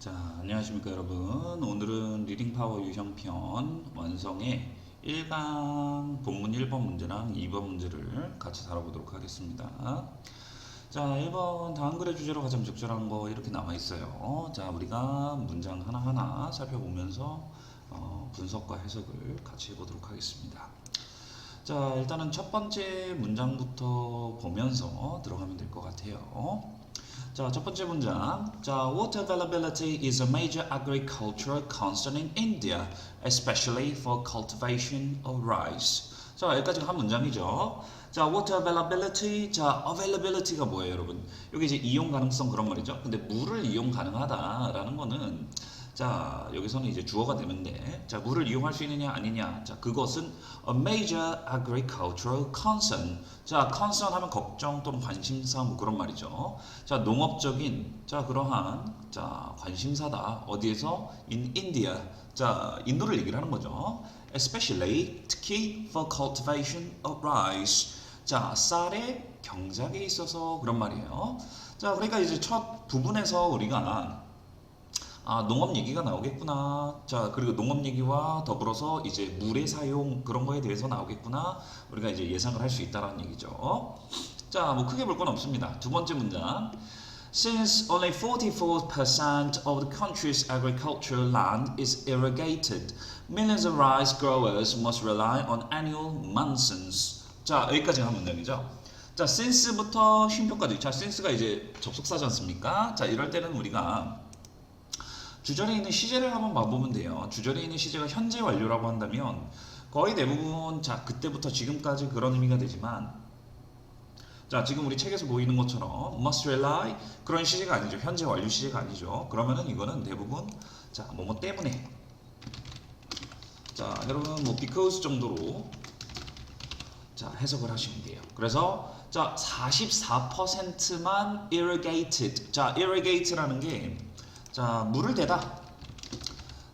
자, 안녕하십니까 여러분. 오늘은 리딩 파워 유형편 완성의 1강 본문 1번 문제랑 2번 문제를 같이 다뤄보도록 하겠습니다. 자, 1번 다음 글의 주제로 가장 적절한 거 이렇게 나와 있어요. 자, 우리가 문장 하나하나 살펴보면서 분석과 해석을 같이 해보도록 하겠습니다. 자, 일단은 첫 번째 문장부터 보면서 들어가면 될 것 같아요. 자, 첫 번째 문장. 자, water availability is a major agricultural concern in India, especially for cultivation of rice. 자, 여기까지가 한 문장이죠. 자, water availability. 자, availability가 뭐예요, 여러분? 여기 이제 이용 가능성 그런 말이죠. 근데 물을 이용 가능하다라는 거는 자, 여기서는 이제 주어가 되는데, 자, 물을 이용할 수 있느냐 아니냐. 자, 그것은 a major agricultural concern. 자, concern 하면 걱정 또는 관심사 뭐 그런 말이죠. 자, 농업적인 자, 그러한 자, 관심사다. 어디에서? in India. 자, 인도를 얘기를 하는 거죠. especially 특히 for cultivation of rice. 자, 쌀의 경작에 있어서 그런 말이에요. 자, 그러니까 이제 첫 부분에서 우리가 농업 얘기가 나오겠구나. 자, 그리고 농업 얘기와 더불어서 이제 물의 사용 그런 거에 대해서 나오겠구나. 우리가 이제 예상을 할 수 있다라는 얘기죠. 자, 뭐 크게 볼 건 없습니다. 두 번째 문장. Since only 44% of the country's agricultural land is irrigated, millions of rice growers must rely on annual monsoons. 자, 여기까지가 한 문장이죠. 자, since부터 쉼표까지. 자, since가 이제 접속사지 않습니까? 자, 이럴 때는 우리가 주절에 있는 시제를 한번 봐보면 돼요. 주절에 있는 시제가 현재 완료라고 한다면 거의 대부분 자 그때부터 지금까지 그런 의미가 되지만 자 지금 우리 책에서 보이는 것처럼 must rely 그런 시제가 아니죠. 현재 완료 시제가 아니죠. 그러면은 이거는 대부분 자 뭐뭐 때문에 자 여러분 뭐 because 정도로 자 해석을 하시면 돼요. 그래서 자 44%만 irrigated 자 irrigate라는 게 자, 물을 대다.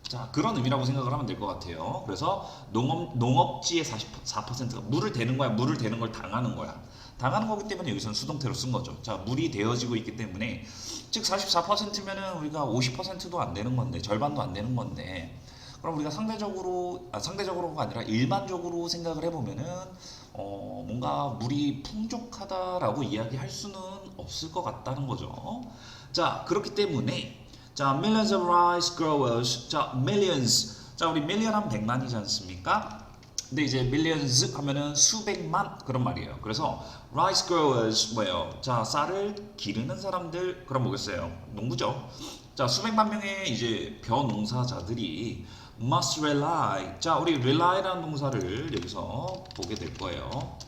자, 그런 의미라고 생각을 하면 될 것 같아요. 그래서 농업지의 44%가 물을 대는 거야. 물을 대는 걸 당하는 거야. 당하는 거기 때문에 여기서는 수동태로 쓴 거죠. 자, 물이 되어지고 있기 때문에 즉 44%면은 우리가 50%도 안 되는 건데 절반도 안 되는 건데 그럼 우리가 상대적으로가 아니라 일반적으로 생각을 해보면은 뭔가 물이 풍족하다라고 이야기할 수는 없을 것 같다는 거죠. 자, 그렇기 때문에 자, millions of rice growers. 자, millions. 자, 우리 million 하면 100만이지 않습니까? 근데 이제 millions 하면은 수백만 그런 말이에요. 그래서 rice growers 뭐예요? 자, 쌀을 기르는 사람들 그럼 뭐겠어요? 농부죠. 자, 수백만 명의 이제 벼농사자들이 must rely. 자, 우리 rely라는 동사를 여기서 보게 될 거예요.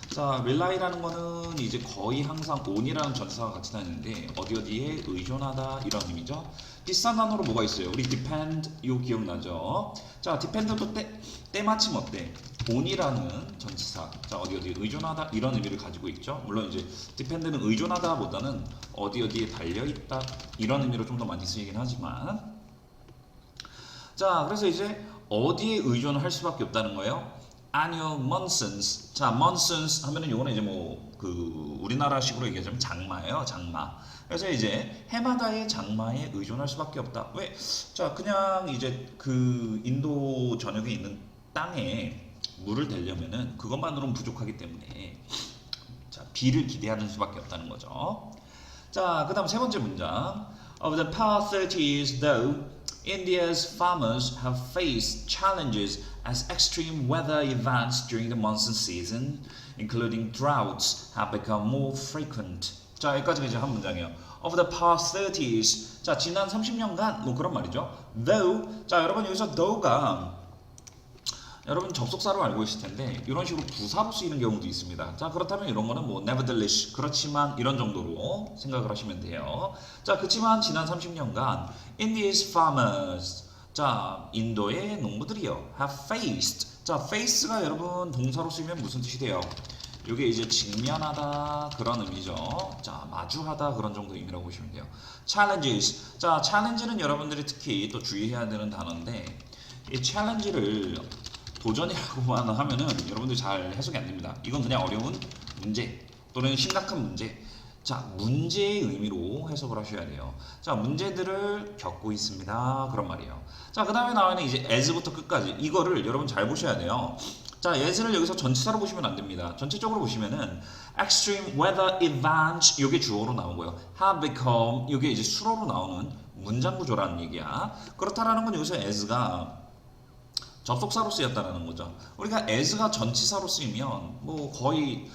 자, rely라는 거는 이제 거의 항상 on이라는 전사가 같이 다니는데 어디에 의존하다 이런 의미죠. 비슷한 단어로 뭐가 있어요? 우리 depend 이거 기억나죠? 자, depend도 때마침 어때? on이라는 전치사. 자, 어디에 의존하다 이런 의미를 가지고 있죠. 물론 이제 depend는 의존하다보다는 어디에 달려 있다 이런 의미로 좀 더 많이 쓰이긴 하지만 자, 그래서 이제 어디에 의존을 할 수밖에 없다는 거예요? annual monsoons. 자, monsoons 하면은 요거는 이제 뭐 그 우리나라식으로 얘기하자면 장마예요, 장마. 그래서 이제 해마다의 장마에 의존할 수밖에 없다. 왜? 자, 그냥 이제 그 인도 전역에 있는 땅에 물을 대려면은 그것만으로는 부족하기 때문에 자, 비를 기대하는 수밖에 없다는 거죠. 자, 그다음 세 번째 문장. Of the past 30 years, though, India's farmers have faced challenges as extreme weather events during the monsoon season, including droughts, have become more frequent. 자, 여기까지가 이제 한 문장이에요. Of the past 30 years. 자, 지난 30년간 뭐 그런 말이죠. Though. 자, 여러분 여기서 though가 여러분 접속사로 알고 계실 텐데 이런 식으로 부사로 쓰이는 경우도 있습니다. 자, 그렇다면 이런 거는 뭐 nevertheless 그렇지만 이런 정도로 생각을 하시면 돼요. 자, 그렇지만 지난 30년간 India's farmers 자, 인도의 농부들이요 have faced. 자, face가 여러분 동사로 쓰이면 무슨 뜻이 돼요? 이게 이제 직면하다 그런 의미죠. 자, 마주하다 그런 정도 의미라고 보시면 돼요. challenges. 자, challenge는 여러분들이 특히 또 주의해야 되는 단어인데 이 challenge를 도전이라고만 하면은 여러분들 잘 해석이 안 됩니다. 이건 그냥 어려운 문제 또는 심각한 문제. 자, 문제의 의미로 해석을 하셔야 돼요. 자, 문제들을 겪고 있습니다. 그런 말이에요. 자, 그 다음에 나와있는 이제 as부터 끝까지. 이거를 여러분 잘 보셔야 돼요. 자, as를 여기서 전치사로 보시면 안 됩니다. 전체적으로 보시면은 extreme weather events 요게 주어로 나오고요. have become 요게 이제 수로로 나오는 문장 구조라는 얘기야. 그렇다라는 건 여기서 as가 접속사로 쓰였다는 거죠. 우리가 as가 전치사로 쓰이면 뭐 거의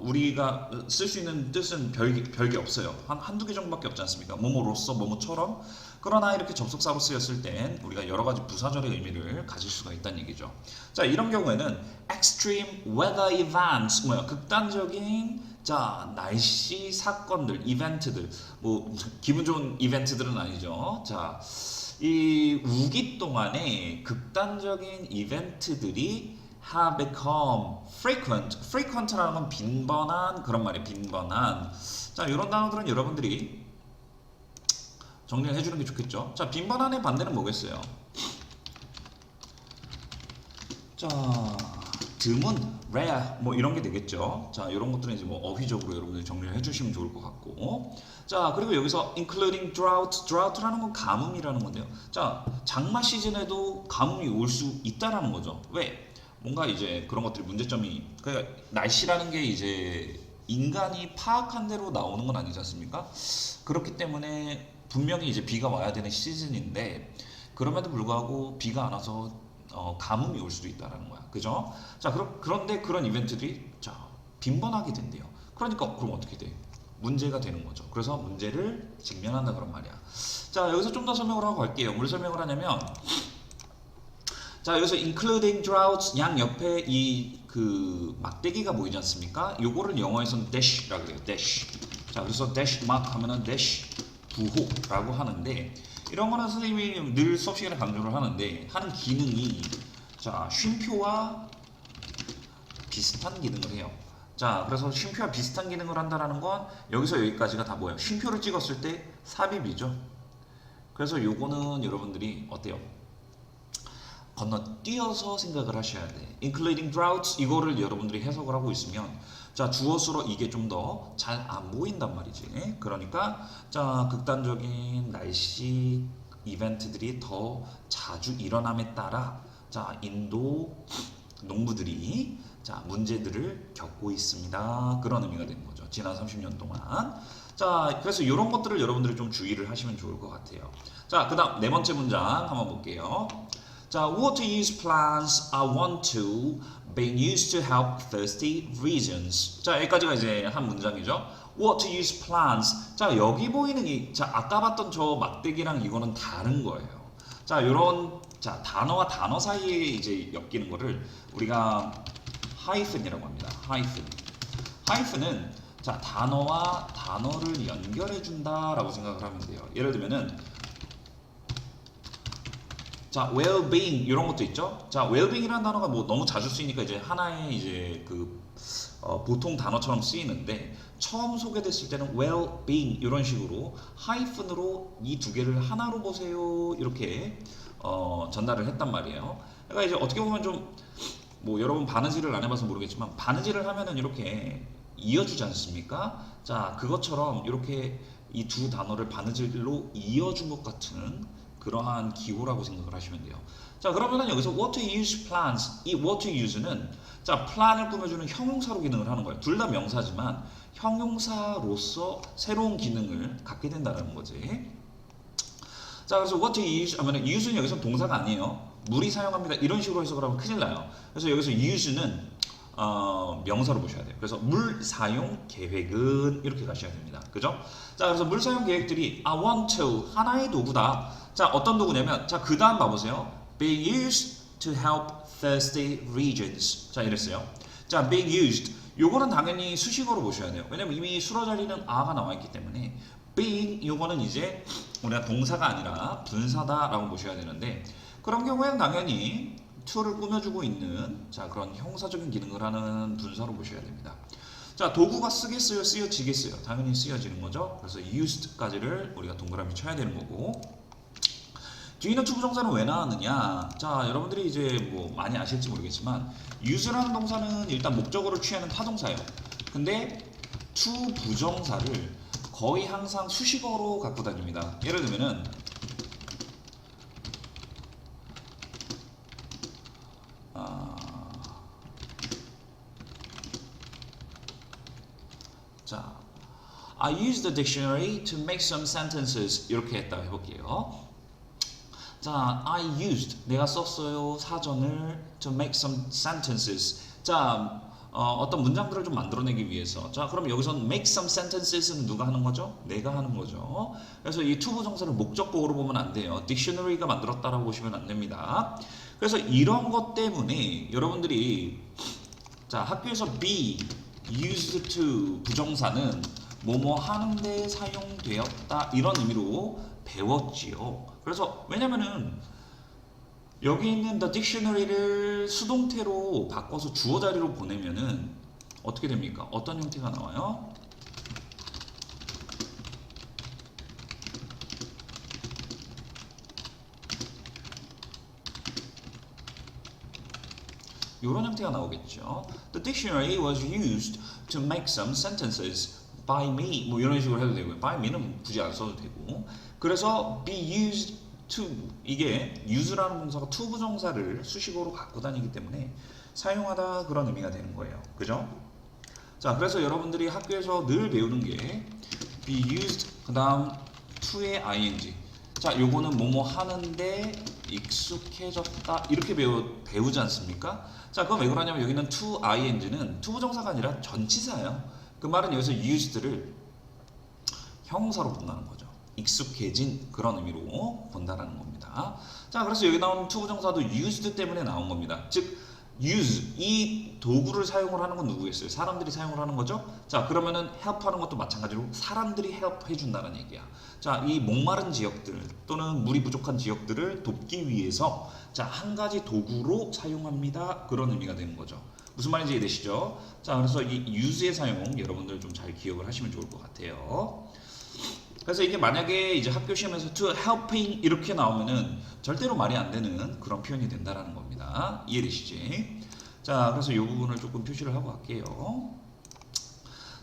우리가 쓸 수 있는 뜻은 별게 없어요. 한두 개 정도밖에 없지 않습니까? 뭐뭐로서, 뭐뭐처럼. 그러나 이렇게 접속사로 쓰였을 땐 우리가 여러 가지 부사절의 의미를 가질 수가 있다는 얘기죠. 자, 이런 경우에는 extreme weather events, 뭐야, 극단적인 자, 날씨 사건들, 이벤트들, 뭐 기분 좋은 이벤트들은 아니죠. 자, 이 우기 동안에 극단적인 이벤트들이 have become frequent. frequent라는 건 빈번한 그런 말이에요. 빈번한. 자, 이런 단어들은 여러분들이 정리를 해주는 게 좋겠죠. 자, 빈번한의 반대는 뭐겠어요? 자, 드문, rare 뭐 이런 게 되겠죠. 자, 이런 것들은 이제 뭐 어휘적으로 여러분들이 정리를 해주시면 좋을 것 같고. 자, 그리고 여기서 including drought, drought라는 건 가뭄이라는 건데요. 자, 장마 시즌에도 가뭄이 올 수 있다라는 거죠. 왜? 뭔가 이제 그런 것들이 문제점이, 그러니까 날씨라는 게 이제 인간이 파악한 대로 나오는 건 아니지 않습니까? 그렇기 때문에 분명히 이제 비가 와야 되는 시즌인데 그럼에도 불구하고 비가 안 와서 가뭄이 올 수도 있다라는 거야. 그죠? 자, 그런데 그런 이벤트들이 자, 빈번하게 된대요. 그러니까 그럼 어떻게 돼? 문제가 되는 거죠. 그래서 문제를 직면한다 그런 말이야. 자, 여기서 좀 더 설명을 하고 갈게요. 뭘 설명을 하냐면 자, 여기서 including droughts 양 옆에 이 그 막대기가 보이지 않습니까? 요거를 영어에서는 dash라고 그래요. dash. 자, 그래서 dash mark 하면은 dash 부호라고 하는데 이런 거는 선생님이 늘 수업 시간에 강조를 하는데 하는 기능이 자, 쉼표와 비슷한 기능을 해요. 자, 그래서 쉼표와 비슷한 기능을 한다는 건 여기서 여기까지가 다 뭐예요? 쉼표를 찍었을 때 삽입이죠. 그래서 요거는 여러분들이 어때요? 건너뛰어서 생각을 하셔야 돼. including droughts 이거를 여러분들이 해석을 하고 있으면 자, 주어수로 이게 좀 더 잘 안 보인단 말이지. 그러니까 자, 극단적인 날씨 이벤트들이 더 자주 일어남에 따라 자, 인도 농부들이 자, 문제들을 겪고 있습니다. 그런 의미가 되는 거죠. 지난 30년 동안. 자, 그래서 이런 것들을 여러분들이 좀 주의를 하시면 좋을 것 같아요. 자, 그 다음 네 번째 문장 한번 볼게요. 자, water use plants are one tool being used to help thirsty regions. 자, 여기까지가 이제 한 문장이죠. Water use plants. 자, 여기 보이는 이, 자, 아까 봤던 저 막대기랑 이거는 다른 거예요. 자, 요런, 자, 단어와 단어 사이에 이제 엮이는 거를 우리가 하이픈이라고 합니다. 하이픈. 하이픈은 자, 단어와 단어를 연결해 준다라고 생각을 하면 돼요. 예를 들면은 자, well-being 이런 것도 있죠. 자, well-being이라는 단어가 뭐 너무 자주 쓰이니까 이제 하나의 이제 그 보통 단어처럼 쓰이는데 처음 소개됐을 때는 well-being 이런 식으로 하이픈으로 이 두 개를 하나로 보세요 이렇게 전달을 했단 말이에요. 그러니까 이제 어떻게 보면 좀 뭐 여러분 바느질을 안 해봐서 모르겠지만 바느질을 하면은 이렇게 이어주지 않습니까? 자, 그것처럼 이렇게 이 두 단어를 바느질로 이어준 것 같은 그러한 기호라고 생각을 하시면 돼요. 자, 그러면은 여기서 water use plans 이 water use는 자, plan을 꾸며주는 형용사로 기능을 하는 거예요. 둘 다 명사지만 형용사로서 새로운 기능을 갖게 된다는 거지. 자, 그래서 water use 하면은 use는 여기서 동사가 아니에요. 물이 사용합니다. 이런 식으로 해석을 하면 큰일 나요. 그래서 여기서 use는 명사로 보셔야 돼요. 그래서 물 사용 계획은 이렇게 가셔야 됩니다. 그죠? 자, 그래서 물 사용 계획들이 I want to 하나의 도구다. 자, 어떤 도구냐면 자, 그 다음 봐보세요. being used to help thirsty regions. 자, 이랬어요. 자, being used 요거는 당연히 수식어로 보셔야 돼요. 왜냐면 이미 수로 자리는 a가 나와 있기 때문에 being 요거는 이제 우리가 동사가 아니라 분사다라고 보셔야 되는데 그런 경우에는 당연히 to를 꾸며주고 있는 자, 그런 형사적인 기능을 하는 분사로 보셔야 됩니다. 자, 도구가 쓰겠어요? 쓰여지겠어요? 당연히 쓰여지는 거죠. 그래서 used까지를 우리가 동그라미 쳐야 되는 거고 뒤는 투부정사는 왜 나왔느냐? 자, 여러분들이 이제 뭐 많이 아실지 모르겠지만 use라는 동사는 일단 목적어를 취하는 타동사예요. 근데 to 부정사를 거의 항상 수식어로 갖고 다닙니다. 예를 들면은 자, I used the dictionary to make some sentences. 이렇게 했다고 해볼게요. 자, I used 내가 썼어요 사전을 to make some sentences. 자, 어떤 문장들을 좀 만들어내기 위해서. 자, 그럼 여기서는 make some sentenses는 누가 하는 거죠? 내가 하는 거죠. 그래서 이 to 부정사를 목적보호로 보면 안 돼요. 딕셔너리가 만들었다라고 보시면 안 됩니다. 그래서 이런 것 때문에 여러분들이 자, 학교에서 be used to 부정사는 뭐뭐 하는데 사용되었다 이런 의미로 배웠지요. 그래서 왜냐면은 여기 있는 the dictionary를 수동태로 바꿔서 주어 자리로 보내면은 어떻게 됩니까? 어떤 형태가 나와요? 이런 형태가 나오겠죠. The dictionary was used to make some sentences by me. 뭐 이런 식으로 해도 되고요. by me는 굳이 안 써도 되고. 그래서 be used to 이게 use라는 동사가 to 부정사를 수식어로 갖고 다니기 때문에 사용하다 그런 의미가 되는 거예요. 그죠? 자, 그래서 여러분들이 학교에서 늘 배우는 게 be used 그다음 to의 ing. 자, 요거는 뭐뭐 하는데 익숙해졌다 이렇게 배우지 않습니까? 자, 그건 왜 그러냐면 여기는 to ing는 to 부정사가 아니라 전치사예요. 그 말은 여기서 used를 형용사로 본다는 거죠. 익숙해진 그런 의미로 본다라는 겁니다. 자, 그래서 여기 나오는 to 부정사도 used 때문에 나온 겁니다. 즉 use 이 도구를 사용을 하는 건 누구겠어요? 사람들이 사용을 하는 거죠. 자, 그러면은 help하는 것도 마찬가지로 사람들이 help 해준다는 얘기야. 자, 이 목마른 지역들 또는 물이 부족한 지역들을 돕기 위해서 자, 한 가지 도구로 사용합니다. 그런 의미가 되는 거죠. 무슨 말인지 이해되시죠? 자, 그래서 이 use의 사용 여러분들 좀 잘 기억을 하시면 좋을 것 같아요. 그래서 이게 만약에 이제 학교 시험에서 to helping 이렇게 나오면은 절대로 말이 안 되는 그런 표현이 된다라는 겁니다. 이해되시지? 자, 그래서 이 부분을 조금 표시를 하고 갈게요.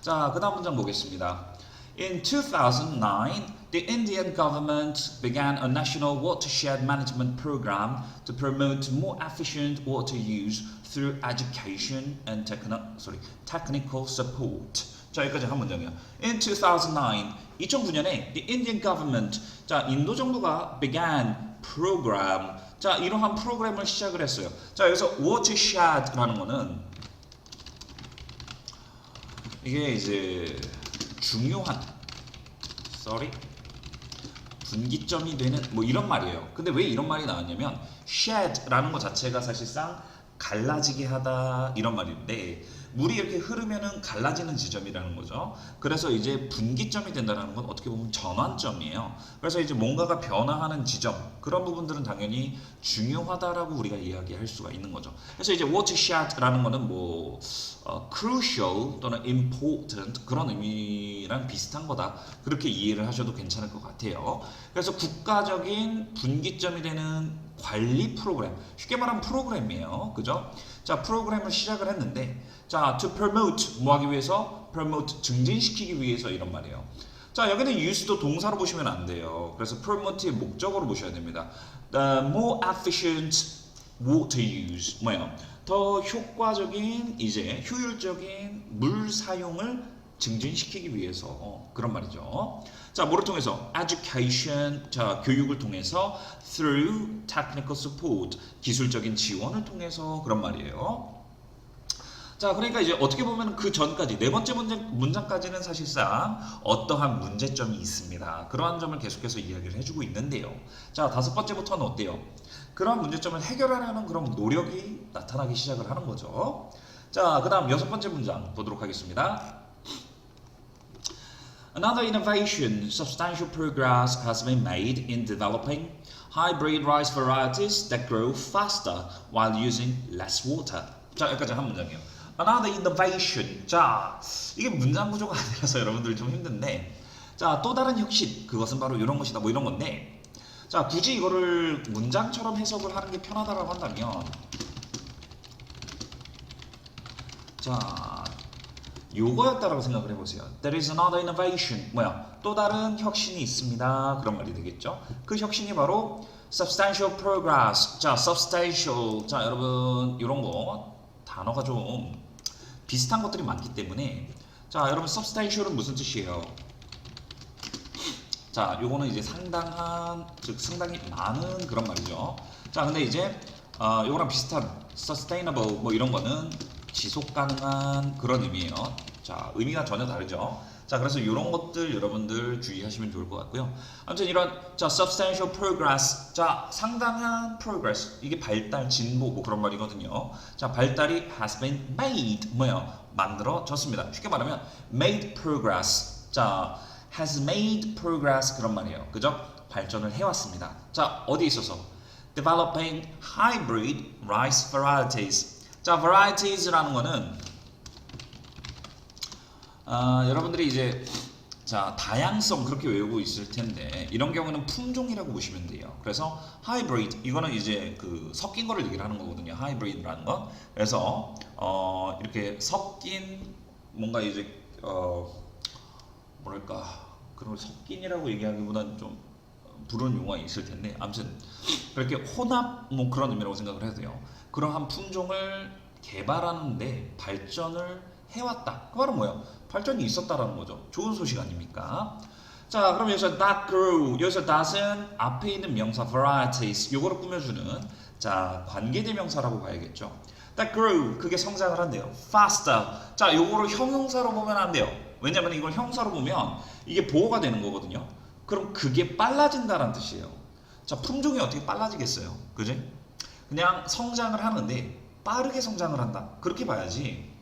자, 그 다음 문장 보겠습니다. In 2009, the Indian government began a national watershed management program to promote more efficient water use through education and technical support. 자, 여기까지 한 문장이야. In 2009, 2009년에 the Indian government, 자, 인도 정부가 began program, 자, 이러한 프로그램을 시작을 했어요. 자, 여기서 watershed라는 거는 이게 이제 중요한, 분기점이 되는 뭐 이런 말이에요. 근데 왜 이런 말이 나왔냐면 shed라는 것 자체가 사실상 갈라지게 하다 이런 말인데 물이 이렇게 흐르면은 갈라지는 지점이라는 거죠. 그래서 이제 분기점이 된다는 건 어떻게 보면 전환점이에요. 그래서 이제 뭔가가 변화하는 지점 그런 부분들은 당연히 중요하다라고 우리가 이야기할 수가 있는 거죠. 그래서 이제 watershed라는 거는 뭐 crucial 또는 important 그런 의미랑 비슷한 거다. 그렇게 이해를 하셔도 괜찮을 것 같아요. 그래서 국가적인 분기점이 되는 관리 프로그램, 쉽게 말하면 프로그램이에요. 그죠? 자, 프로그램을 시작을 했는데 자, to promote 뭐 하기 위해서? promote 증진시키기 위해서 이런 말이에요. 자, 여기는 use도 동사로 보시면 안 돼요. 그래서 promote의 목적으로 보셔야 됩니다. The more efficient water use 뭐예요? 더 효과적인 이제 효율적인 물 사용을 증진시키기 위해서 그런 말이죠. 자, 뭐를 통해서? education, 자, 교육을 통해서 through technical support, 기술적인 지원을 통해서 그런 말이에요. 자, 그러니까 이제 어떻게 보면 그 전까지 네 번째 문장까지는 사실상 어떠한 문제점이 있습니다. 그러한 점을 계속해서 이야기를 해주고 있는데요. 자, 다섯 번째부터는 어때요? 그런 문제점을 해결하려는 그런 노력이 나타나기 시작을 하는 거죠. 자, 그 다음 여섯 번째 문장 보도록 하겠습니다. Another innovation, substantial progress has been made in developing hybrid rice varieties that grow faster while using less water. 자, 여기까지 한 문장이에요. Another innovation. 자, 이게 문장 구조가 아니라서 여러분들 좀 힘든데, 자, 또 다른 혁신. 그것은 바로 이런 것이다. 뭐 이런 건데, 자, 굳이 이거를 문장처럼 해석을 하는 게 편하다라고 한다면, 자, 요거였다라고 생각을 해보세요. There is another innovation. 뭐야? 또 다른 혁신이 있습니다. 그런 말이 되겠죠. 그 혁신이 바로 substantial progress. 자, substantial. 자, 여러분 이런 거 단어가 좀 비슷한 것들이 많기 때문에 자, 여러분 substantial은 무슨 뜻이에요? 자, 요거는 이제 상당한, 즉 상당히 많은 그런 말이죠. 자, 근데 이제 요거랑 비슷한 sustainable 뭐 이런 거는 지속 가능한 그런 의미예요. 자, 의미가 전혀 다르죠. 자, 그래서 이런 것들 여러분들 주의하시면 좋을 것 같고요. 아무튼 이런 자, substantial progress. 자, 상당한 progress. 이게 발달, 진보 뭐 그런 말이거든요. 자, 발달이 has been made. 뭐예요? 만들어졌습니다. 쉽게 말하면 made progress. 자, has made progress 그런 말이에요. 그죠? 발전을 해왔습니다. 자, 어디 있어서? Developing hybrid rice varieties. 자, varieties라는 거는 여러분들이 이제 자, 다양성 그렇게 외우고 있을 텐데 이런 경우는 품종이라고 보시면 돼요. 그래서 hybrid 이거는 이제 그 섞인 거를 얘기를 하는 거거든요. hybrid라는 건. 그래서 이렇게 섞인 뭔가 이제 뭐랄까 그런 섞인이라고 얘기하기보다는 좀 부르는 용어가 있을 텐데 아무튼 그렇게 혼합 뭐 그런 의미라고 생각을 해도 돼요. 그러한 품종을 개발하는데 발전을 해왔다. 그 말은 뭐예요? 발전이 있었다라는 거죠. 좋은 소식 아닙니까? 자, 그럼 여기서 that grew 여기서 that은 앞에 있는 명사 varieties 요거를 꾸며주는 자 관계대명사라고 봐야겠죠. that grew 그게 성장을 한대요. faster 자 요거를 형용사로 보면 안 돼요. 왜냐면 이걸 형사로 보면 이게 보호가 되는 거거든요. 그럼 그게 빨라진다는 뜻이에요. 자, 품종이 어떻게 빨라지겠어요? 그지? 그냥 성장을 하는데 빠르게 성장을 한다. 그렇게 봐야지.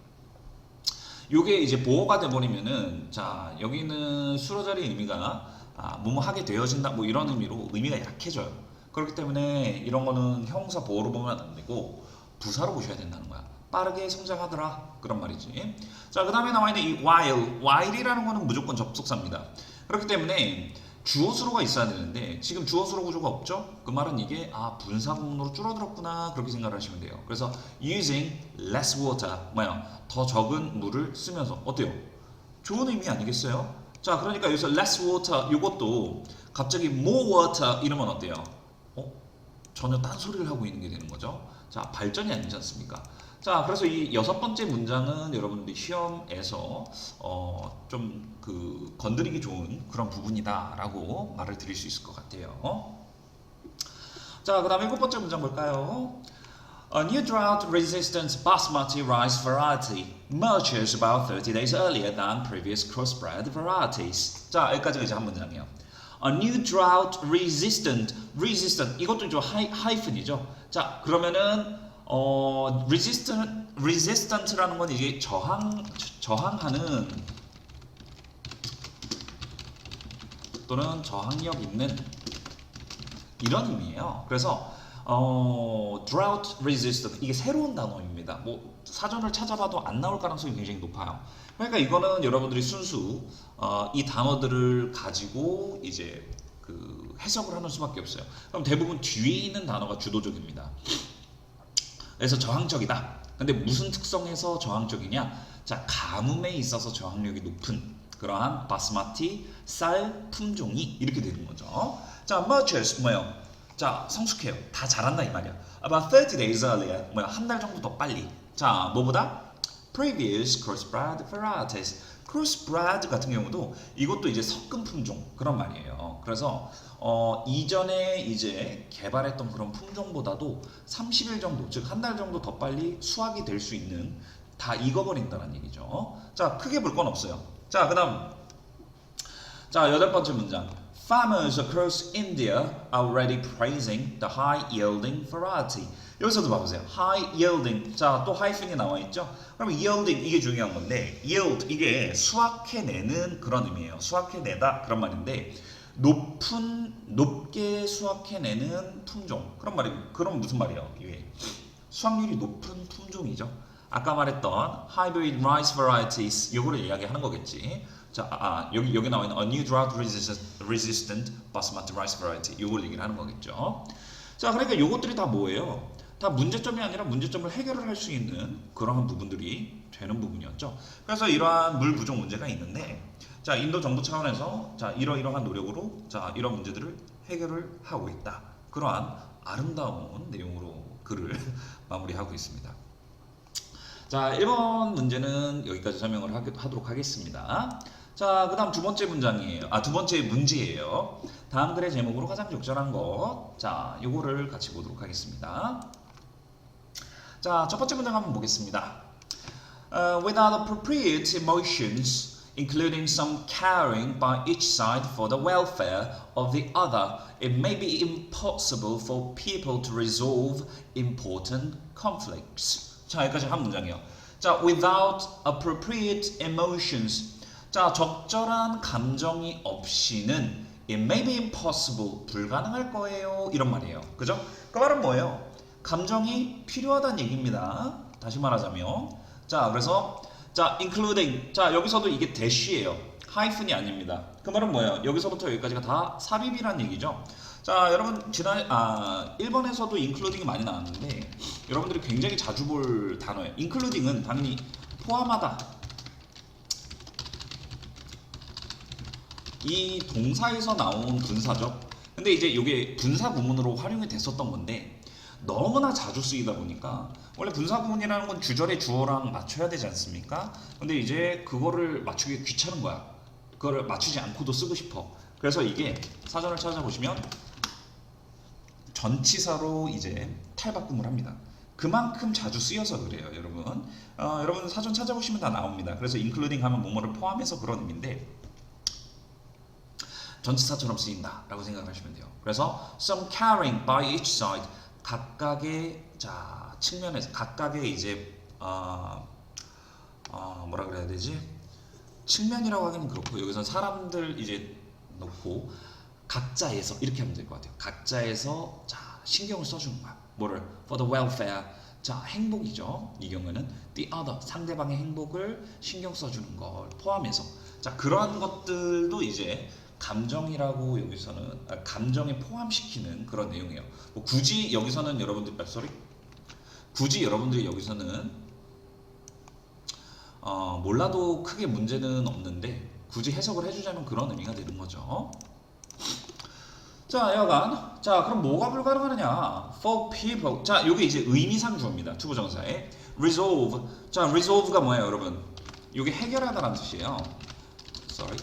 요게 이제 보호가 돼버리면은 자, 여기는 수로자리 의미가 뭐뭐 하게 되어진다 뭐 이런 의미로 의미가 약해져요. 그렇기 때문에 이런 거는 형사 보호로 보면 안 되고 부사로 보셔야 된다는 거야. 빠르게 성장하더라 그런 말이지. 자, 그 다음에 나와 있는 이 while이라는 거는 무조건 접속사입니다. 그렇기 때문에 주어수로가 있어야 되는데 지금 주어수로 구조가 없죠? 그 말은 이게 분사구문으로 줄어들었구나 그렇게 생각을 하시면 돼요. 그래서 using less water 뭐야? 더 적은 물을 쓰면서 어때요? 좋은 의미 아니겠어요? 자, 그러니까 여기서 less water 이것도 갑자기 more water 이러면 어때요? 전혀 딴 소리를 하고 있는 게 되는 거죠. 자, 발전이 아니지 않습니까? 자, 그래서 이 6번째 문장은 여러분들이 시험에서 좀 그 건드리기 좋은 그런 부분이다라고 말을 드릴 수 있을 것 같아요. 자, 그 다음에 7번째 문장 볼까요? A new drought-resistant basmati rice variety emerges about 30 days earlier than previous crossbred varieties. 자, 여기까지가 이제 한 문장이에요. A new drought-resistant, resistant 이것도 좀 하이픈이죠. 자, 그러면은 resistant라는 건 이게 저항하는 또는 저항력 있는 이런 의미예요. 그래서 drought resistant 이게 새로운 단어입니다. 뭐 사전을 찾아봐도 안 나올 가능성이 굉장히 높아요. 그러니까 이거는 여러분들이 순수 이 단어들을 가지고 이제 그 해석을 하는 수밖에 없어요. 그럼 대부분 뒤에 있는 단어가 주도적입니다. 그래서 저항적이다. 근데 무슨 특성에서 저항적이냐? 자, 가뭄에 있어서 저항력이 높은 그러한 바스마티 쌀 품종이 이렇게 되는 거죠. 자, merges 뭐예요? 자, 성숙해요. 다 자란다 이 말이야. About 30 days earlier 뭐야? 한 달 정도 더 빨리. 자, 뭐보다? Previous crossbred varieties. crossbred 같은 경우도 이것도 이제 섞은 품종 그런 말이에요. 그래서 이전에 이제 개발했던 그런 품종보다도 30일 정도, 즉 한 달 정도 더 빨리 수확이 될 수 있는 다 익어버린다는 얘기죠. 자, 크게 볼 건 없어요. 자, 그 다음 자, 8번째 문장. Farmers across India are already praising the high-yielding variety. 여기서도 봐보세요. high yielding. 자, 또 하이픈이 나와 있죠. 그럼 yielding 이게 중요한 건데 yield 이게 수확해내는 그런 의미예요. 수확해내다 그런 말인데 높게 수확해내는 품종 그런 말이 그럼 무슨 말이에요? 이게 수확률이 높은 품종이죠. 아까 말했던 hybrid rice varieties 요거를 이야기하는 거겠지. 자, 여기 나와 있는 a new drought resistant basmati rice variety 요걸 얘기를 하는 거겠죠. 자, 그러니까 요것들이 다 뭐예요? 다 문제점이 아니라 문제점을 해결을 할 수 있는 그러한 부분들이 되는 부분이었죠. 그래서 이러한 물 부족 문제가 있는데, 자 인도 정부 차원에서 자 이러이러한 노력으로 자 이런 문제들을 해결을 하고 있다. 그러한 아름다운 내용으로 글을 마무리하고 있습니다. 자 1번 문제는 여기까지 설명을 하도록 하겠습니다. 자 그다음 두 번째 문장이에요. 두 번째 문제예요. 다음 글의 제목으로 가장 적절한 것. 자 요거를 같이 보도록 하겠습니다. 자 첫 번째 문장 한번 보겠습니다. Without appropriate emotions, including some caring by each side for the welfare of the other, it may be impossible for people to resolve important conflicts. 자, 여기까지 한 문장이요. 자, without appropriate emotions. 자, 적절한 감정이 없이는 it may be impossible. 불가능할 거예요. 이런 말이에요. 그죠? 그 말은 뭐예요? 감정이 필요하다는 얘기입니다. 다시 말하자면. 자, 그래서 자, including. 자, 여기서도 이게 대쉬예요. 하이픈이 아닙니다. 그 말은 뭐예요? 여기서부터 여기까지가 다 삽입이란 얘기죠. 자, 여러분 지난 1번에서도 including이 많이 나왔는데 여러분들이 굉장히 자주 볼 단어예요. including은 당연히 포함하다. 이 동사에서 나온 분사죠. 근데 이제 이게 분사 구문으로 활용이 됐었던 건데 너무나 자주 쓰이다 보니까 원래 분사 구문이라는 건 주절의 주어랑 맞춰야 되지 않습니까? 근데 이제 그거를 맞추기 귀찮은 거야. 그거를 맞추지 않고도 쓰고 싶어. 그래서 이게 사전을 찾아보시면 전치사로 이제 탈바꿈을 합니다. 그만큼 자주 쓰여서 그래요, 여러분. 여러분 사전 찾아보시면 다 나옵니다. 그래서 including 하면 뭐뭐를 포함해서 그런 의미인데 전치사처럼 쓰인다라고 생각하시면 돼요. 그래서 some caring by each side. 각각의 자 측면에서 각각의 이제 뭐라 그래야 되지? 측면이라고 하기는 그렇고 여기서 사람들 이제 넣고 각자에서 이렇게 하면 될 것 같아요. 각자에서 자 신경을 써주는 거야. 뭐를 for the welfare. 자 행복이죠. 이 경우에는 the other 상대방의 행복을 신경 써주는 걸 포함해서 자 그러한 것들도 이제 감정이라고 여기서는 감정에 포함시키는 그런 내용이에요. 뭐 굳이 여기서는 여러분들 굳이 여러분들이 여기서는 몰라도 크게 문제는 없는데 굳이 해석을 해주자면 그런 의미가 되는 거죠. 자, 여간 자 그럼 뭐가 불가능하느냐? For people. 자, 요게 이제 의미상 주어입니다. 투부정사에 resolve. 자, resolve가 뭐예요, 여러분? 요게 해결하다라는 뜻이에요. Sorry.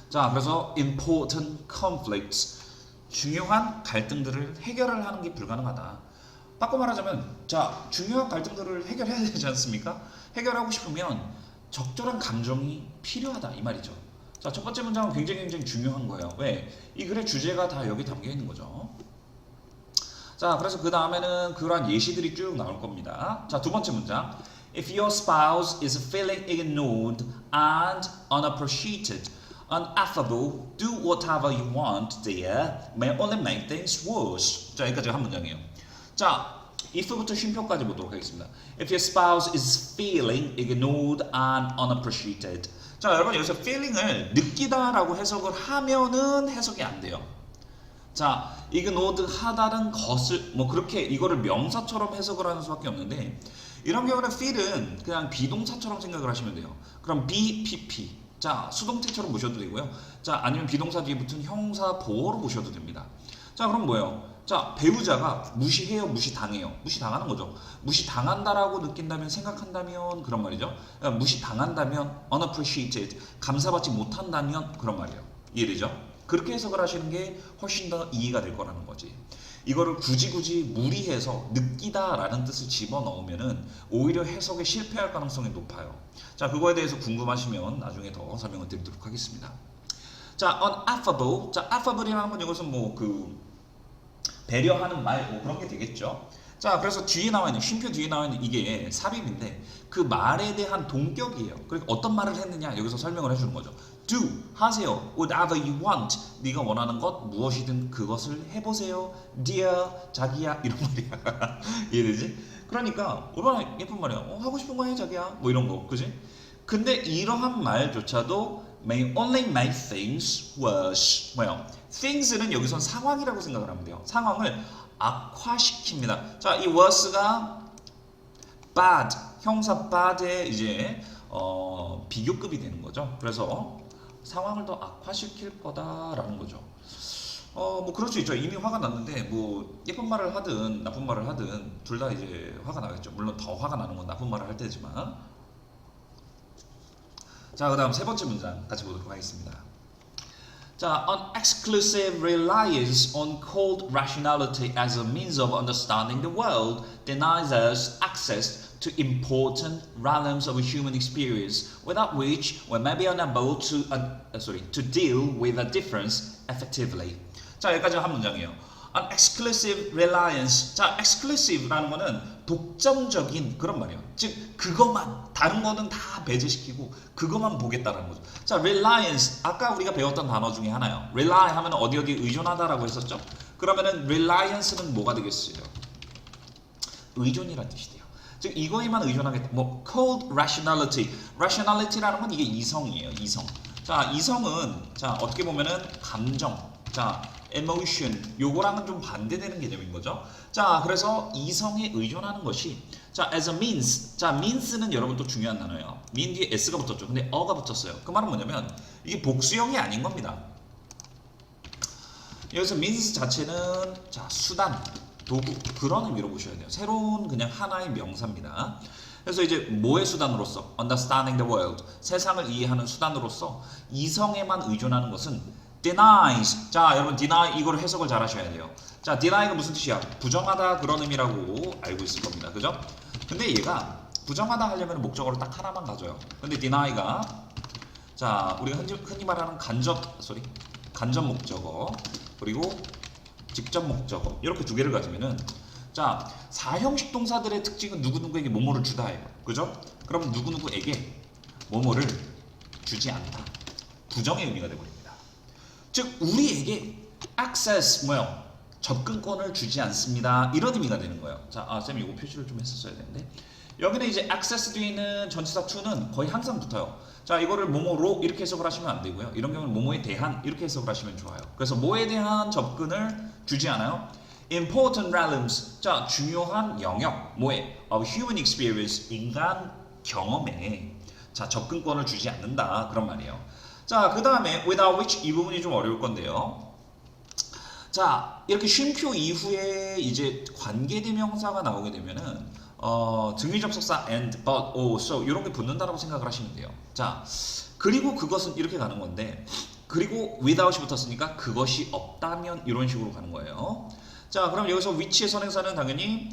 자, 그래서 important conflicts. 중요한 갈등들을 해결을 하는 게 불가능하다. 바꿔 말하자면 자, 중요한 갈등들을 해결해야 되지 않습니까? 해결하고 싶으면 적절한 감정이 필요하다 이 말이죠. 자, 첫 번째 문장은 굉장히 중요한 거예요. 왜? 이 글의 주제가 다 여기 담겨 있는 거죠. 자, 그래서 그 다음에는 그러한 예시들이 쭉 나올 겁니다. 자, 두 번째 문장. If your spouse is feeling ignored and unappreciated, unaffable, do whatever you want, dear, may only make things worse. 자, 여기까지 한 문장이에요. 자, if부터 쉼표까지 보도록 하겠습니다. If your spouse is feeling ignored and unappreciated. 자, 여러분 여기서 feeling을 느끼다라고 해석을 하면은 해석이 안 돼요. 자, ignored 하다는 것을 뭐 그렇게 이거를 명사처럼 해석을 하는 수밖에 없는데 이런 경우는 feel은 그냥 비동사처럼 생각을 하시면 돼요. 그럼 BPP. 자, 수동태처럼 보셔도 되고요. 자, 아니면 비동사 뒤에 붙은 형사 보어로 보셔도 됩니다. 자, 그럼 뭐예요? 자, 배우자가 무시해요, 무시당해요. 무시당하는 거죠. 무시당한다라고 느낀다면, 생각한다면 그런 말이죠. 그러니까 무시당한다면, unappreciated, 감사받지 못한다면 그런 말이에요. 이해되죠? 그렇게 해석을 하시는 게 훨씬 더 이해가 될 거라는 거지. 이거를 굳이 무리해서 느끼다라는 뜻을 집어넣으면은 오히려 해석에 실패할 가능성이 높아요. 자, 그거에 대해서 궁금하시면 나중에 더 설명을 드리도록 하겠습니다. 자, unaffable. 자, affable이라는 건 이것은 뭐 배려하는 말 뭐 그런 게 되겠죠. 자, 그래서 뒤에 나와 있는 쉼표 뒤에 나와 있는 이게 삽입인데 그 말에 대한 동격이에요. 그러니까 어떤 말을 했느냐 여기서 설명을 해주는 거죠. Do 하세요. Whatever you want. 네가 원하는 것 무엇이든 그것을 해보세요. Dear 자기야 이런 말이야. 이해되지? 그러니까 얼마나 예쁜 말이야. 하고 싶은 거 해 자기야. 뭐 이런 거, 그지? 근데 이러한 말조차도 may only make things worse. 뭐요? things는 여기선 상황이라고 생각을 하면 돼요. 상황을 악화시킵니다. 자, 이 worse가 bad 형사 bad의 이제 비교급이 되는 거죠. 그래서 상황을 더 악화시킬 거다라는 거죠. 뭐 그럴 수 있죠. 이미 화가 났는데 뭐 예쁜 말을 하든 나쁜 말을 하든 둘 다 이제 화가 나겠죠. 물론 더 화가 나는 건 나쁜 말을 할 때지만. 자, 그다음 세 번째 문장 같이 보도록 하겠습니다. 자, an exclusive reliance on cold rationality as a means of understanding the world denies us access to important realms of human experience, without which we may be unable to deal with a difference effectively. 자, 여기까지 한 문장이에요. An exclusive reliance. 자, exclusive라는 거는 독점적인 그런 말이에요. 즉 그것만, 다른 거는 다 배제시키고 그것만 보겠다라는 거죠. 자, reliance. 아까 우리가 배웠던 단어 중에 하나요. rely 하면 어디 의존하다라고 했었죠. 그러면은 reliance는 뭐가 되겠어요? 의존이라는 뜻이 돼요. 즉 이거에만 의존하겠다. 뭐 cold rationality. rationality라는 건 이게 이성이에요. 이성. 자, 이성은 자 어떻게 보면은 감정. 자, emotion. 요거랑은 좀 반대되는 개념인 거죠. 자, 그래서 이성에 의존하는 것이 자, as a means. 자, means는 여러분 또 중요한 단어예요. mean 뒤에 s가 붙었죠. 근데 어가 붙었어요. 그 말은 뭐냐면 이게 복수형이 아닌 겁니다. 여기서 means 자체는 자, 수단, 도구 그런 의미로 보셔야 돼요. 새로운 그냥 하나의 명사입니다. 그래서 이제 뭐의 수단으로서 understanding the world 세상을 이해하는 수단으로서 이성에만 의존하는 것은 denies. 자, 여러분 deny 이거를 해석을 잘 하셔야 돼요. 자, deny가 무슨 뜻이야? 부정하다 그런 의미라고 알고 있을 겁니다. 그죠? 근데 얘가 부정하다 하려면 목적어를 딱 하나만 가져요. 근데 deny가 자, 우리가 흔히 말하는 간접 목적어 그리고 직접 목적어 이렇게 두 개를 가지면은 자, 사형식 동사들의 특징은 누구누구에게 뭐뭐를 주다예요. 그죠? 그럼 누구누구에게 뭐뭐를 주지 않다. 부정의 의미가 되어버립니다. 즉 우리에게 access 뭐요? 접근권을 주지 않습니다. 이런 의미가 되는 거예요. 자, 쌤이 이거 표시를 좀 했었어야 되는데 여기는 이제 access 뒤에 있는 전치사 to는 거의 항상 붙어요. 자, 이거를 뭐뭐로 이렇게 해석을 하시면 안 되고요. 이런 경우는 뭐뭐에 대한 이렇게 해석을 하시면 좋아요. 그래서 뭐에 대한 접근을 주지 않아요? important realms. 자, 중요한 영역 뭐에? of human experience. 인간 경험에 자, 접근권을 주지 않는다. 그런 말이에요. 자, 그 다음에 without which 이 부분이 좀 어려울 건데요. 자, 이렇게 쉼표 이후에 이제 관계대명사가 나오게 되면은 등위 접속사 and, but, oh, so 이런 게 붙는다라고 생각을 하시면 돼요. 자, 그리고 그것은 이렇게 가는 건데 그리고 without이 붙었으니까 그것이 없다면 이런 식으로 가는 거예요. 자, 그럼 여기서 which의 선행사는 당연히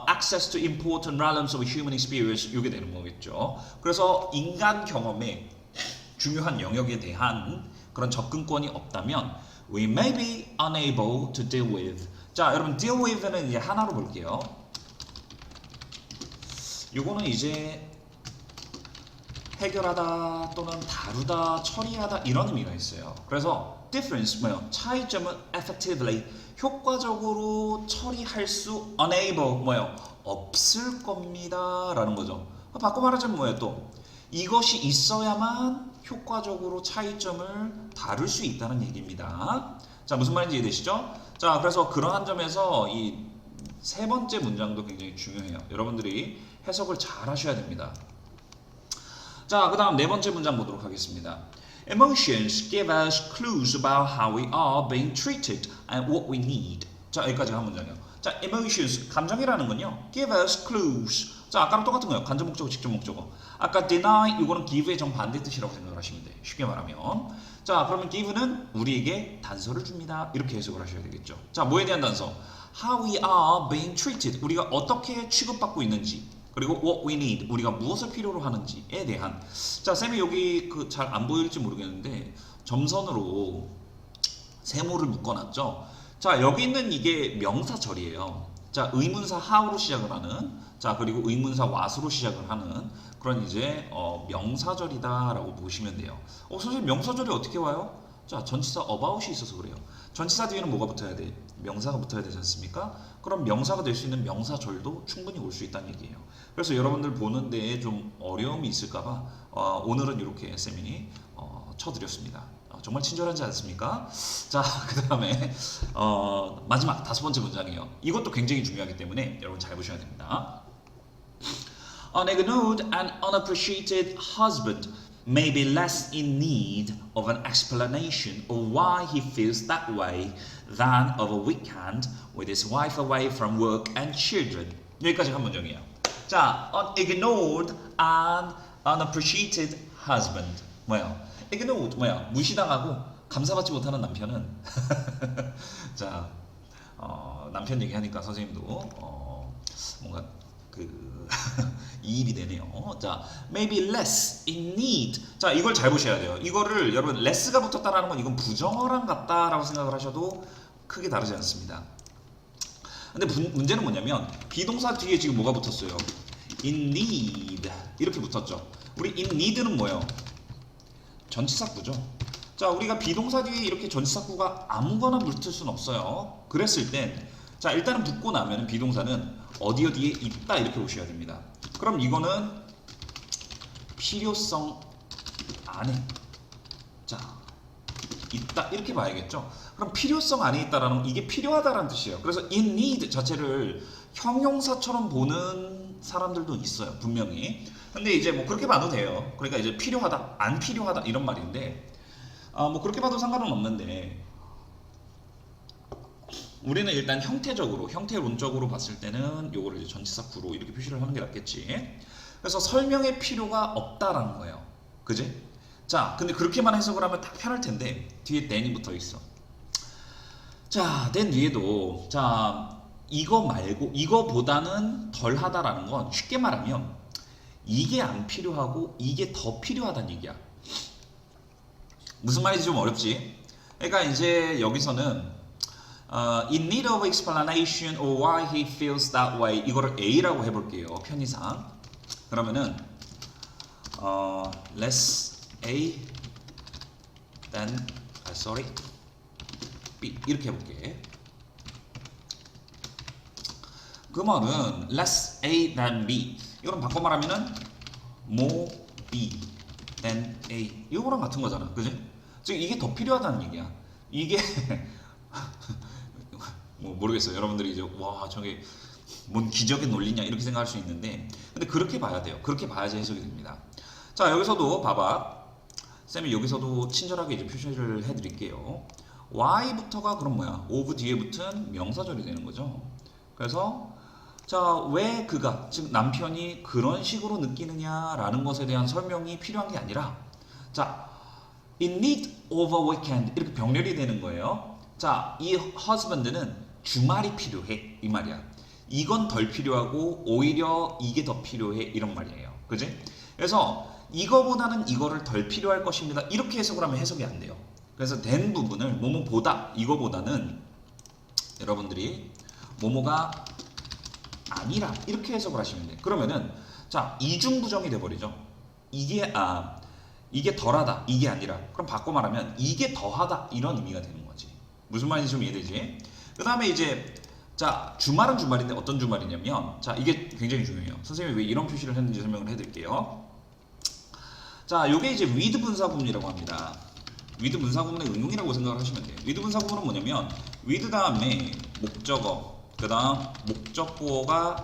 access to important realms of human experience 이게 되는 거겠죠. 그래서 인간 경험에 중요한 영역에 대한 그런 접근권이 없다면 we may be unable to deal with. 자, 여러분 deal with는 이제 하나로 볼게요. 요거는 이제 해결하다 또는 다루다, 처리하다 이런 의미가 있어요. 그래서 difference 뭐요? 차이점은 effectively 효과적으로 처리할 수 unable 뭐요? 없을 겁니다라는 거죠. 바꿔 말하자면 뭐예요? 또 이것이 있어야만 효과적으로 차이점을 다룰 수 있다는 얘기입니다. 자, 무슨 말인지 이해되시죠? 자, 그래서 그러한 점에서 이 세 번째 문장도 굉장히 중요해요. 여러분들이 해석을 잘 하셔야 됩니다. 자, 그 다음 네 번째 문장 보도록 하겠습니다. Emotions give us clues about how we are being treated and what we need. 자, 여기까지 한 문장이에요. 자, emotions, 감정이라는 건요. give us clues. 자, 아까랑 똑같은 거예요. 간접 목적어, 직접 목적어. 아까 deny, 이거는 give의 정반대 뜻이라고 생각을 하시면 돼요. 쉽게 말하면. 자, 그러면 give는 우리에게 단서를 줍니다. 이렇게 해석을 하셔야 되겠죠. 자, 뭐에 대한 단서? How we are being treated. 우리가 어떻게 취급받고 있는지. 그리고 what we need. 우리가 무엇을 필요로 하는지에 대한. 자, 쌤이 여기 잘 안 보일지 모르겠는데 점선으로 세모를 묶어놨죠. 자, 여기 있는 이게 명사절이에요. 자, 의문사 how로 시작을 하는, 자, 그리고 의문사 what으로 시작을 하는 그런 이제 명사절이다라고 보시면 돼요. 선생님 명사절이 어떻게 와요? 자, 전치사 about이 있어서 그래요. 전치사 뒤에는 뭐가 붙어야 돼? 명사가 붙어야 되지 않습니까? 그럼 명사가 될 수 있는 명사절도 충분히 올 수 있다는 얘기예요. 그래서 여러분들 보는 데에 좀 어려움이 있을까봐 오늘은 이렇게 쌤이 쳐드렸습니다. 정말 친절하지 않습니까? 자, 그 다음에 마지막 다섯 번째 문장이에요. 이것도 굉장히 중요하기 때문에 여러분 잘 보셔야 됩니다. An ignored and unappreciated husband may be less in need of an explanation of why he feels that way than of a weekend with his wife away from work and children. 여기까지 한 문장이에요. 자, an ignored and unappreciated husband. 뭐예요? ignored 뭐야? 무시당하고 감사받지 못하는 남편은 자, 남편 얘기하니까 선생님도 뭔가 그 이입이 되네요. 자, maybe less in need. 자, 이걸 잘 보셔야 돼요. 이거를 여러분 less가 붙었다라는 건 이건 부정어랑 같다라고 생각을 하셔도 크게 다르지 않습니다. 근데 문제는 뭐냐면 비동사 뒤에 지금 뭐가 붙었어요? in need 이렇게 붙었죠. 우리 in need는 뭐예요? 전치사구죠. 자, 우리가 비동사 뒤에 이렇게 전치사구가 아무거나 붙을 수는 없어요. 그랬을 땐 자, 일단은 붙고 나면 비동사는 어디 어디에 있다 이렇게 보셔야 됩니다. 그럼 이거는 필요성 안에 자 있다 이렇게 봐야겠죠. 그럼 필요성 안에 있다라는 이게 필요하다라는 뜻이에요. 그래서 in need 자체를 형용사처럼 보는 사람들도 있어요, 분명히. 근데 이제 뭐 그렇게 봐도 돼요. 그러니까 이제 필요하다, 안 필요하다 이런 말인데, 뭐 그렇게 봐도 상관은 없는데, 우리는 일단 형태적으로, 형태론적으로 봤을 때는 요거를 이제 전치사 구로 이렇게 표시를 하는 게 낫겠지. 그래서 설명의 필요가 없다라는 거예요. 그지? 자, 근데 그렇게만 해석을 하면 딱 편할 텐데 뒤에 then이 붙어 있어. 자, then 뒤에도 자 이거 말고 이거보다는 덜하다라는 건 쉽게 말하면 이게 안 필요하고 이게 더 필요하다는 얘기야. 무슨 말인지 좀 어렵지? 그러니까 이제 여기서는 in need of explanation or why he feels that way 이거를 A라고 해볼게요. 편의상. 그러면은 less A than sorry B 이렇게 해볼게. 그 말은 less A than B 이거는 바꿔 말하면은 more B than A 이거랑 같은 거잖아, 그지? 즉 이게 더 필요하다는 얘기야. 이게 뭐 모르겠어요. 여러분들이 이제 와 저게 뭔 기적의 논리냐 이렇게 생각할 수 있는데, 근데 그렇게 봐야 돼요. 그렇게 봐야지 해석이 됩니다. 자, 여기서도 봐봐. 쌤이 여기서도 친절하게 이제 표시를 해드릴게요. Y부터가 그럼 뭐야? of 뒤에 붙은 명사절이 되는 거죠. 그래서 자, 왜 그가 즉 남편이 그런 식으로 느끼느냐라는 것에 대한 설명이 필요한 게 아니라 자, in need of a weekend 이렇게 병렬이 되는 거예요. 자, 이 husband는 주말이 필요해 이 말이야. 이건 덜 필요하고 오히려 이게 더 필요해 이런 말이에요. 그지? 그래서 이거보다는 이거를 덜 필요할 것입니다. 이렇게 해석을 하면 해석이 안 돼요. 그래서 된 부분을 뭐뭐보다 이거보다는 여러분들이 뭐뭐가 아니라 이렇게 해석을 하시면 돼요. 그러면은 자, 이중부정이 돼버리죠. 이게 덜하다 이게 아니라 그럼 바꿔 말하면 이게 더하다 이런 의미가 되는 거지. 무슨 말인지 좀 이해되지? 그 다음에 이제 자, 주말은 주말인데 어떤 주말이냐면 자, 이게 굉장히 중요해요. 선생님이 왜 이런 표시를 했는지 설명을 해드릴게요. 자, 요게 이제 with 분사구문이라고 합니다. with 분사구문의 응용이라고 생각을 하시면 돼요. with 분사구문은 뭐냐면 with 다음에 목적어, 그 다음 목적보어가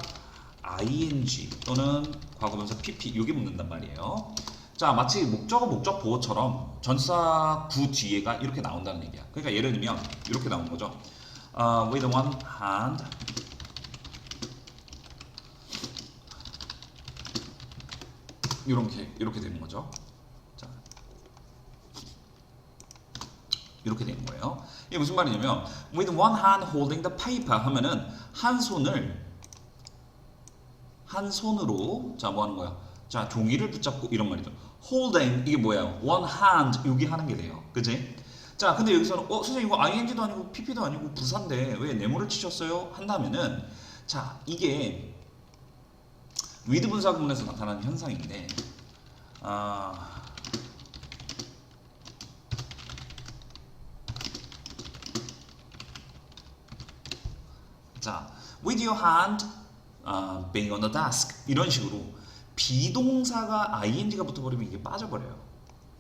ing 또는 과거분사 pp 요게 붙는단 말이에요. 자, 마치 목적어 목적보어처럼 전사 구 뒤에가 이렇게 나온다는 얘기야. 그러니까 예를 들면 이렇게 나오는 거죠. with one hand 이렇게 되는 거죠. 자, 이렇게 되는 거예요. 이게 무슨 말이냐면 with one hand holding the paper 하면은 한 손으로 자, 뭐 하는 거야? 자, 종이를 붙잡고 이런 말이죠. holding 이게 뭐예요? one hand 여기 하는 게 돼요. 그치? 자, 근데 여기서는 선생님 이거 ing도 아니고 pp도 아니고 부사인데 왜 네모를 치셨어요? 한다면은 자, 이게 with 분사구문에서 나타나는 현상인데 자, with your hand being on the desk 이런 식으로 비동사가 ing가 붙어버리면 이게 빠져버려요.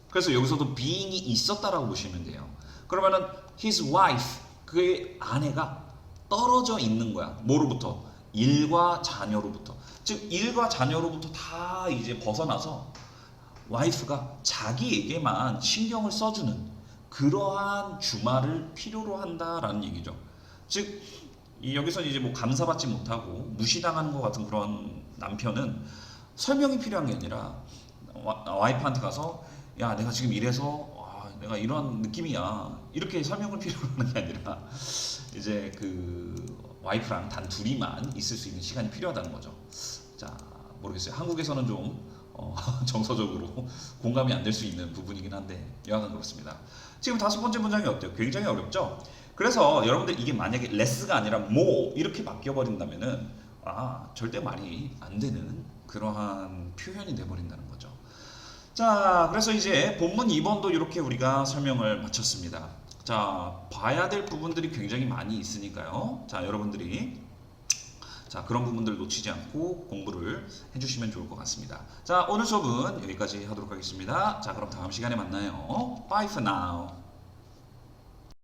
그래서 여기서도 being이 있었다라고 보시면 돼요. 그러면은 his wife 그의 아내가 떨어져 있는 거야. 뭐로부터? 일과 자녀로부터, 즉 일과 자녀로부터 다 이제 벗어나서 와이프가 자기에게만 신경을 써주는 그러한 주말을 필요로 한다라는 얘기죠. 즉 여기서 이제 뭐 감사받지 못하고 무시당하는 것 같은 그런 남편은 설명이 필요한 게 아니라 와이프한테 가서 야 내가 지금 이래서 내가 이런 느낌이야 이렇게 설명을 필요로 하는 게 아니라 이제 그 와이프랑 단 둘이만 있을 수 있는 시간이 필요하다는 거죠. 자 모르겠어요. 한국에서는 좀 정서적으로 공감이 안 될 수 있는 부분이긴 한데 여하간 그렇습니다. 지금 5번째 문장이 어때요? 굉장히 어렵죠? 그래서 여러분들 이게 만약에 레스가 아니라 모 이렇게 바뀌어버린다면은 절대 말이 안 되는 그러한 표현이 돼버린다는 거죠. 자 그래서 이제 본문 2번도 이렇게 우리가 설명을 마쳤습니다. 자 봐야 될 부분들이 굉장히 많이 있으니까요. 자 여러분들이 그런 부분들 놓치지 않고 공부를 해주시면 좋을 것 같습니다. 자 오늘 수업은 여기까지 하도록 하겠습니다. 자 그럼 다음 시간에 만나요. Bye for now.